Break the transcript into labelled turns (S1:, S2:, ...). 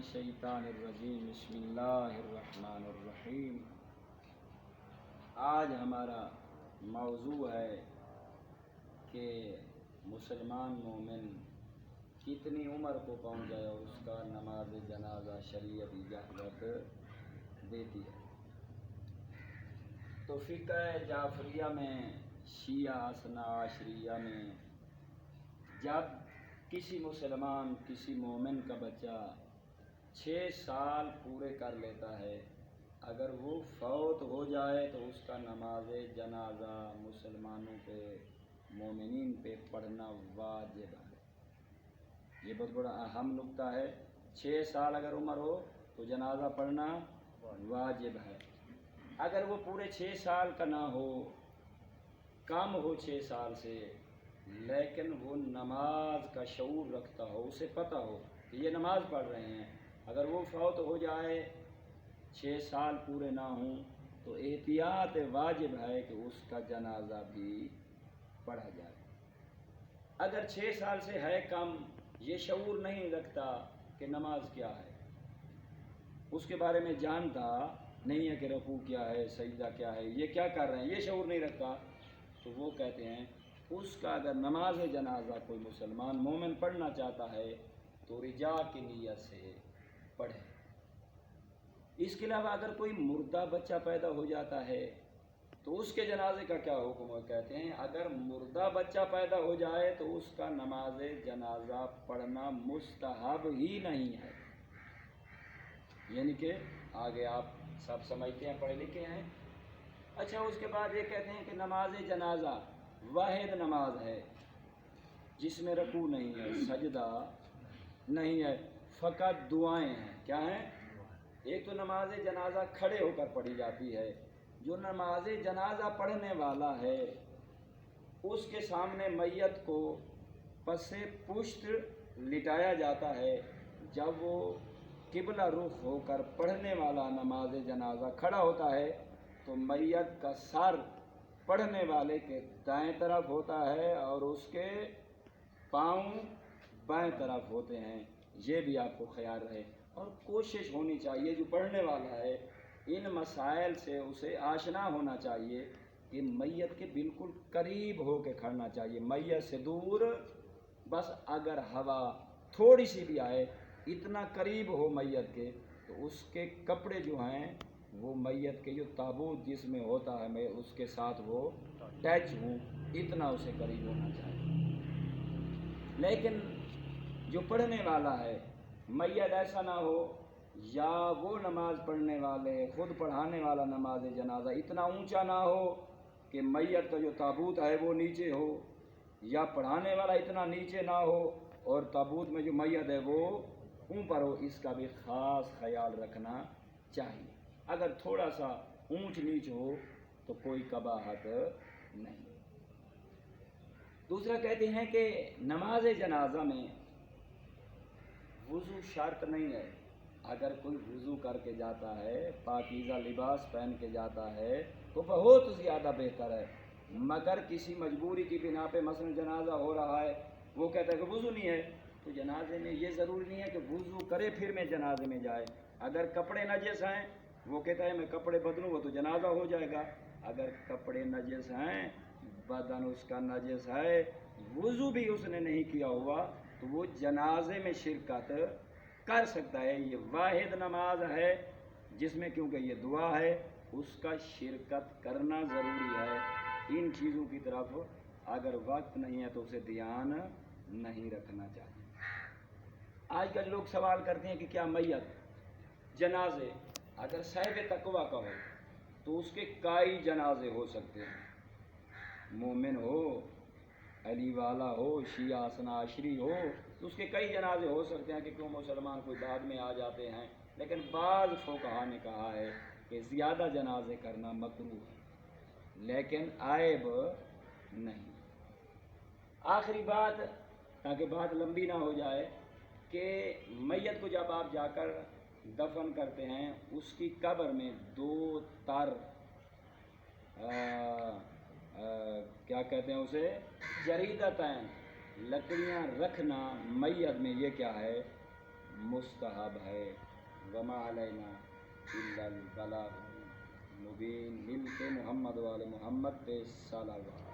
S1: الشیطان الرجیم بسم اللہ الرحمن الرحیم۔ آج ہمارا موضوع ہے کہ مسلمان مومن کتنی عمر کو پہنچ جائے اور اس کا نماز جنازہ شریعت اجازت دیتی ہے۔ تو فقہ جعفریہ میں شیعہ اثنا عشریہ میں جب کسی مسلمان کسی مومن کا بچہ 6 سال پورے کر لیتا ہے، اگر وہ فوت ہو جائے تو اس کا نماز جنازہ مسلمانوں پہ مومنین پہ پڑھنا واجب ہے۔ یہ بہت بڑا اہم نکتہ ہے۔ 6 سال اگر عمر ہو تو جنازہ پڑھنا واجب ہے۔ اگر وہ پورے 6 سال کا نہ ہو، کم ہو 6 سال سے، لیکن وہ نماز کا شعور رکھتا ہو، اسے پتہ ہو کہ یہ نماز پڑھ رہے ہیں، اگر وہ فوت ہو جائے 6 سال پورے نہ ہوں تو احتیاط واجب ہے کہ اس کا جنازہ بھی پڑھا جائے۔ اگر 6 سال سے ہے کم، یہ شعور نہیں رکھتا کہ نماز کیا ہے، اس کے بارے میں جانتا نہیں ہے کہ رکوع کیا ہے، سجدہ کیا ہے، یہ کیا کر رہے ہیں، یہ شعور نہیں رکھتا، تو وہ کہتے ہیں اس کا اگر نماز جنازہ کوئی مسلمان مومن پڑھنا چاہتا ہے تو رجا کی نیت سے پڑھے۔ اس کے علاوہ اگر کوئی مردہ بچہ پیدا ہو جاتا ہے تو اس کے جنازے کا کیا حکم ہے؟ کہتے ہیں اگر مردہ بچہ پیدا ہو جائے تو اس کا نماز جنازہ پڑھنا مستحب ہی نہیں ہے۔ یعنی کہ آگے آپ سب سمجھتے ہیں، پڑھے لکھے ہیں۔ اچھا، اس کے بعد یہ کہتے ہیں کہ نماز جنازہ واحد نماز ہے جس میں رکوع نہیں ہے، سجدہ نہیں ہے، فقط دعائیں ہیں۔ کیا ہیں؟ ایک تو نماز جنازہ کھڑے ہو کر پڑھی جاتی ہے۔ جو نماز جنازہ پڑھنے والا ہے اس کے سامنے میت کو پس پشت لٹایا جاتا ہے۔ جب وہ قبلہ رخ ہو کر پڑھنے والا نماز جنازہ کھڑا ہوتا ہے تو میت کا سر پڑھنے والے کے دائیں طرف ہوتا ہے اور اس کے پاؤں بائیں طرف ہوتے ہیں۔ یہ بھی آپ کو خیال رہے، اور کوشش ہونی چاہیے جو پڑھنے والا ہے ان مسائل سے اسے آشنا ہونا چاہیے کہ میت کے بالکل قریب ہو کے کھڑنا چاہیے، میت سے دور، بس اگر ہوا تھوڑی سی بھی آئے، اتنا قریب ہو میت کے تو اس کے کپڑے جو ہیں وہ میت کے جو تابوت جس میں ہوتا ہے میں اس کے ساتھ وہ ٹچ ہوں، اتنا اسے قریب ہونا چاہیے۔ لیکن جو پڑھنے والا ہے میت ایسا نہ ہو، یا وہ نماز پڑھنے والے خود پڑھانے والا نماز جنازہ اتنا اونچا نہ ہو کہ میت کا جو تابوت ہے وہ نیچے ہو، یا پڑھانے والا اتنا نیچے نہ ہو اور تابوت میں جو میت ہے وہ اوپر ہو، اس کا بھی خاص خیال رکھنا چاہیے۔ اگر تھوڑا سا اونچ نیچ ہو تو کوئی قباحت نہیں۔ دوسرا کہتے ہیں کہ نماز جنازہ میں وضو شرط نہیں ہے۔ اگر کوئی وضو کر کے جاتا ہے، پاکیزہ لباس پہن کے جاتا ہے تو بہت زیادہ بہتر ہے، مگر کسی مجبوری کی بنا پہ مثلا جنازہ ہو رہا ہے، وہ کہتا ہے کہ وضو نہیں ہے، تو جنازے میں یہ ضروری نہیں ہے کہ وضو کرے پھر میں جنازے میں جائے۔ اگر کپڑے نجس ہیں، وہ کہتا ہے میں کپڑے بدلوں گا تو جنازہ ہو جائے گا۔ اگر کپڑے نجس ہیں، بدن اس کا نجس ہے، وضو بھی اس نے نہیں کیا ہوا، تو وہ جنازے میں شرکت کر سکتا ہے۔ یہ واحد نماز ہے جس میں کیونکہ یہ دعا ہے، اس کا شرکت کرنا ضروری ہے۔ ان چیزوں کی طرف اگر وقت نہیں ہے تو اسے دھیان نہیں رکھنا چاہیے۔ آج کل لوگ سوال کرتے ہیں کہ کیا میت جنازے اگر صاحب تقویٰ کا ہو تو اس کے کئی جنازے ہو سکتے ہیں؟ مومن ہو، علی والا ہو، شیعہ اثنا عشری ہو، تو اس کے کئی جنازے ہو سکتے ہیں کہ کیوں مسلمان کوئی بعد میں آ جاتے ہیں، لیکن بعض فقہا نے کہا ہے کہ زیادہ جنازے کرنا مکروہ ہے، لیکن عیب نہیں۔ آخری بات، تاکہ بات لمبی نہ ہو جائے، کہ میت کو جب آپ جا کر دفن کرتے ہیں اس کی قبر میں 2 تر کیا کہتے ہیں اسے، جریدتین، لکڑیاں رکھنا میت میں یہ کیا ہے؟ مستحب ہے۔ وما علینا الا البلاغ المبین۔ مل کے محمد والے محمد پہ صلوات۔